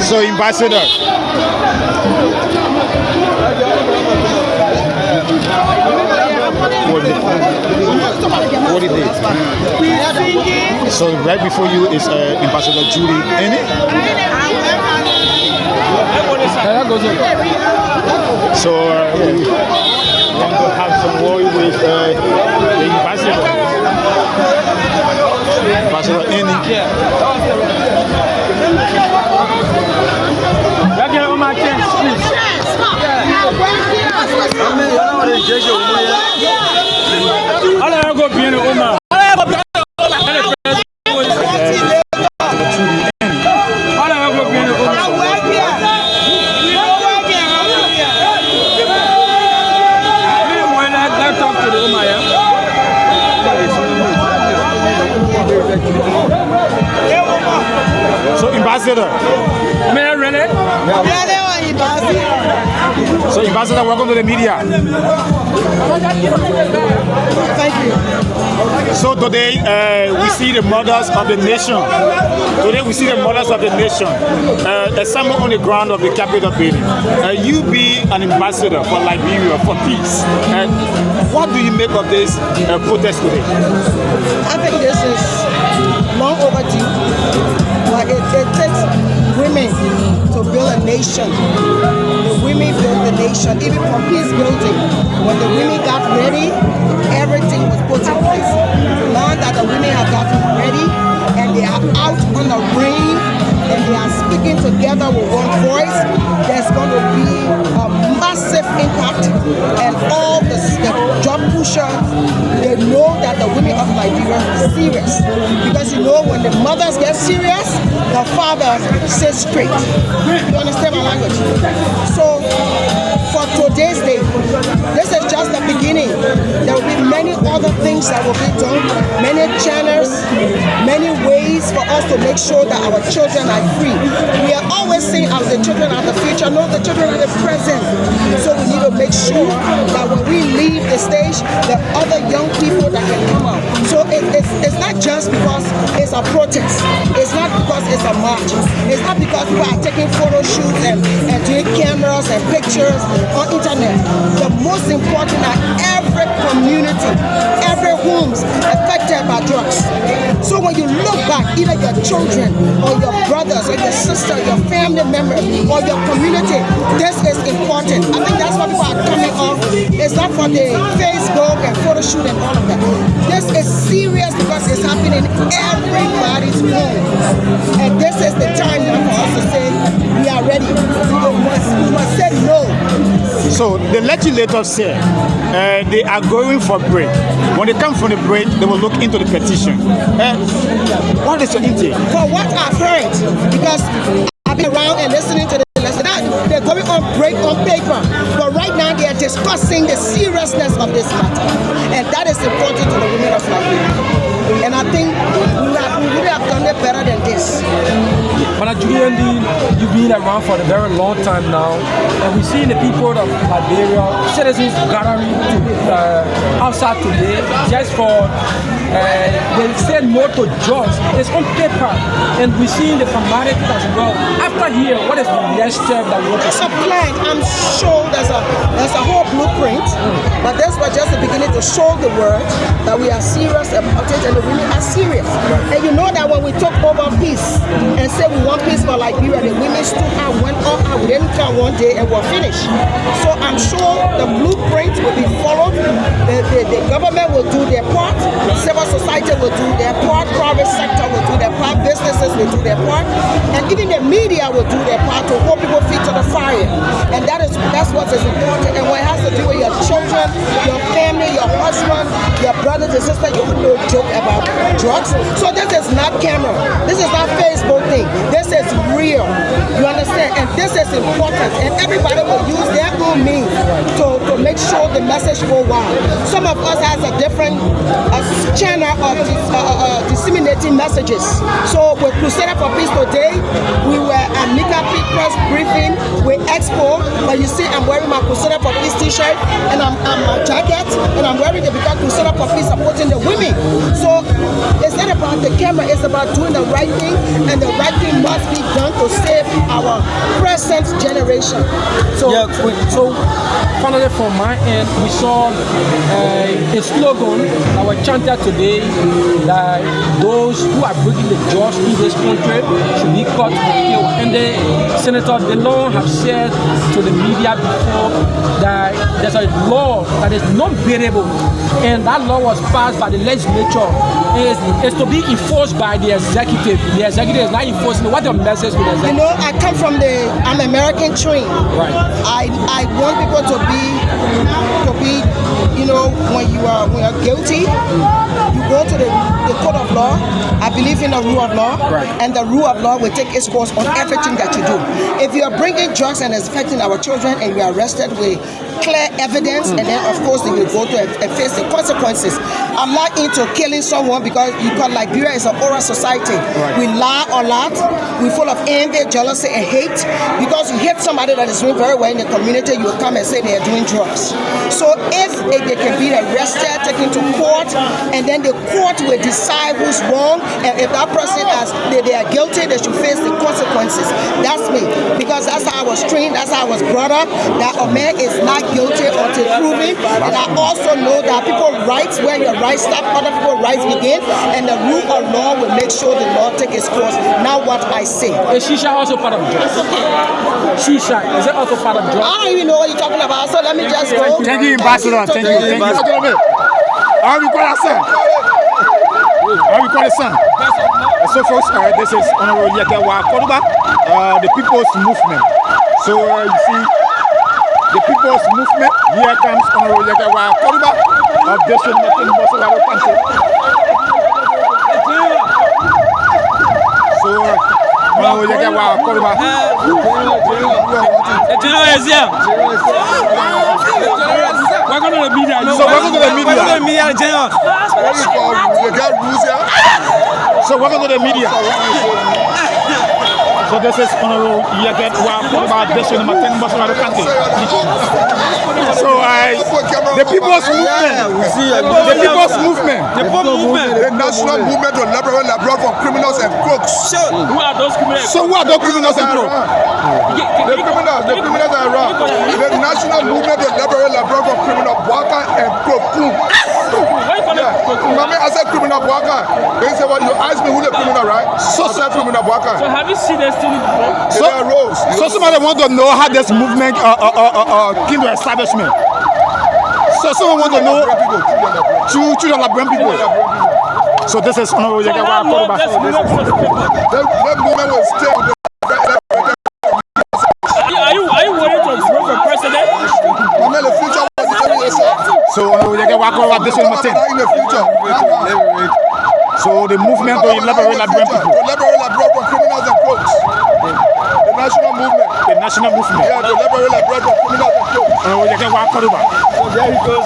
So, Ambassador. What it is. So right before you is Ambassador Judy Eni. So we want to have some word with the ambassador. Ambassador Eni. So, Ambassador. So, Ambassador, welcome to the media. Thank you. So today we see the mothers of the nation. Today we see the mothers of the nation assemble on the ground of the Capitol building. You be an ambassador for Liberia for peace. What do you make of this protest today? I think this is long overdue. But it takes women to build a nation. The women build the nation, even from peace building. When the women got ready, everything was put in place. Now that the women have gotten ready and they are out on the ring and they are speaking together with one voice, there's going to be a massive impact, and all the job pushers, they know that the women of Liberia are serious. Because you know, when the mothers get serious, the fathers sit straight. You understand my language? So for today's day, this is just the beginning. There will be many other things that will be done, many channels, many ways for us to make sure that our children are free. We are always saying the children are the future. No, the children are the present. So we need to make sure that when we leave the stage, there are other young people that can come out. So it's not just because it's a protest. It's not because it's a march. It's not because people are taking photo shoots and doing cameras and pictures on internet. The most important are every community, every homes affected by drugs. So when you look back, either your children or your brothers or your sister, your family member or your community, this is important. I think that's what people are coming off. It's not for the Facebook and photo shoot and all of that. This is serious because it's happening in everybody's home. And this is the time now for us to say we are ready. We must say no. So the legislators say they are going for break. When they come from the break, they will look into the petition. What is your intake? For what I've heard, because I've been around and listening to the legislators, they're going on break on paper. But right now they are discussing the seriousness of this matter. And that is important to the women of Liberia. And I think we would have done it better than this. But Julian, you've been around for a very long time now, and we've seen the people of Liberia, citizens gathering outside today just for they said no to drugs. It's on paper, and we've seen the formalities as well. After here, what is the next step that we want to see? There's a plan. I'm sure there's a whole blueprint, but this was just the beginning to show the world that we are serious about it, and the women are serious. And you know that when we talk over peace and say we want peace for Liberia, the women stood out, went all out. We didn't come one day and we're finished. So I'm sure the blueprint will be followed. The government will do their part, civil society will do their part, private sector will do their part, businesses will do their part, and even the media will do their part to hold people feet to the fire. And that's what is important. And when it has to do with your children, your family, your husband, your brothers and sisters, you will no joke about drugs. So this is not camera. This is not Facebook thing. This is real. You understand? And this is important. And everybody will use their own means to make sure the message goes wild. Some of us has a different channel of disseminating messages. So with Crusader for Peace today, we were at Nika press briefing with Expo, but you see I'm wearing my Crusader for Peace t-shirt and I'm my jacket, and I'm wearing it because Crusader for Peace supporting the women. So it's not about the camera, it's about doing the right thing, and the right thing must be done to save our our present generation. So, So finally from my end, we saw a slogan that was chanted today that those who are breaking the laws in this country should be caught and killed. And the Senator DeLong have said to the media before that there's a law that is non-bearable, and that law was passed by the legislature. It's to be enforced by the executive. The executive is not enforcing it. What the message to the executive? you know, I'm American trained. Right. I want people to be, you know, when you are guilty, you go to the court of law. I believe in the rule of law, right. And the rule of law will take its course on everything that you do. If you are bringing drugs and it's affecting our children and you are arrested with clear evidence, and then of course they will go to and face the consequences. I'm not into killing someone because Liberia is an oral society. Right. We lie a lot. We're full of envy, jealousy, and hate. Because you hate somebody that is doing very well in the community, you will come and say they are doing drugs. So if they can be arrested, taken to court, and then the court will decide who's wrong, and if that person they are guilty, they should face the consequences. That's me, because that's how I was trained, that's how I was brought up, that a man is not guilty until proven. And I also know that people's rights, where your rights stop, other people's rights begin, and the rule of law will make sure the law take its course. Not what I say. Is shisha also part of drugs? Shisha, is it also part of drugs? I don't even know what you're talking about, so let me just go. Thank you, Ambassador. Thank you. How we call son? So folks, this is Honorable Yekewa Koruba, the People's Movement. So you see, the People's Movement, here comes Honorable Yekewa Koruba of District Martin Bosolaro Country. So Honorable Yekewa Koruba. The general is here. Welcome to the media. So welcome to the media. Welcome to the media, general. So welcome to the media. So this is Honorable Yekewa Koruba, District Martin Bosolaro Country. So the People's Movement. The People's Movement. The national movement to liberate Liberia from criminals and crooks. Who are those criminals? So who are those criminals and crooks? The criminals are around. The national movement to liberate Liberia from criminal Boakai and crooks. I said criminal Boakai. They say, well, you asked me who the criminal, right? So I said criminal Boakai. So have you seen this thing before? So somebody want to know how this movement came to establishment. So someone want to know children of brown people. So this is Honorable Yekewa Koruba. That movement will stay with the Are you worried to run for president? the future. So Honorable Yekewa Koruba, District Martin. In the future. So the movement to liberate Liberian people. To liberate Liberia from criminals and crooks. The national movement. The national movement. Yeah, to liberate Liberia from criminals and crooks. Honorable Yekewa Koruba. So there he goes.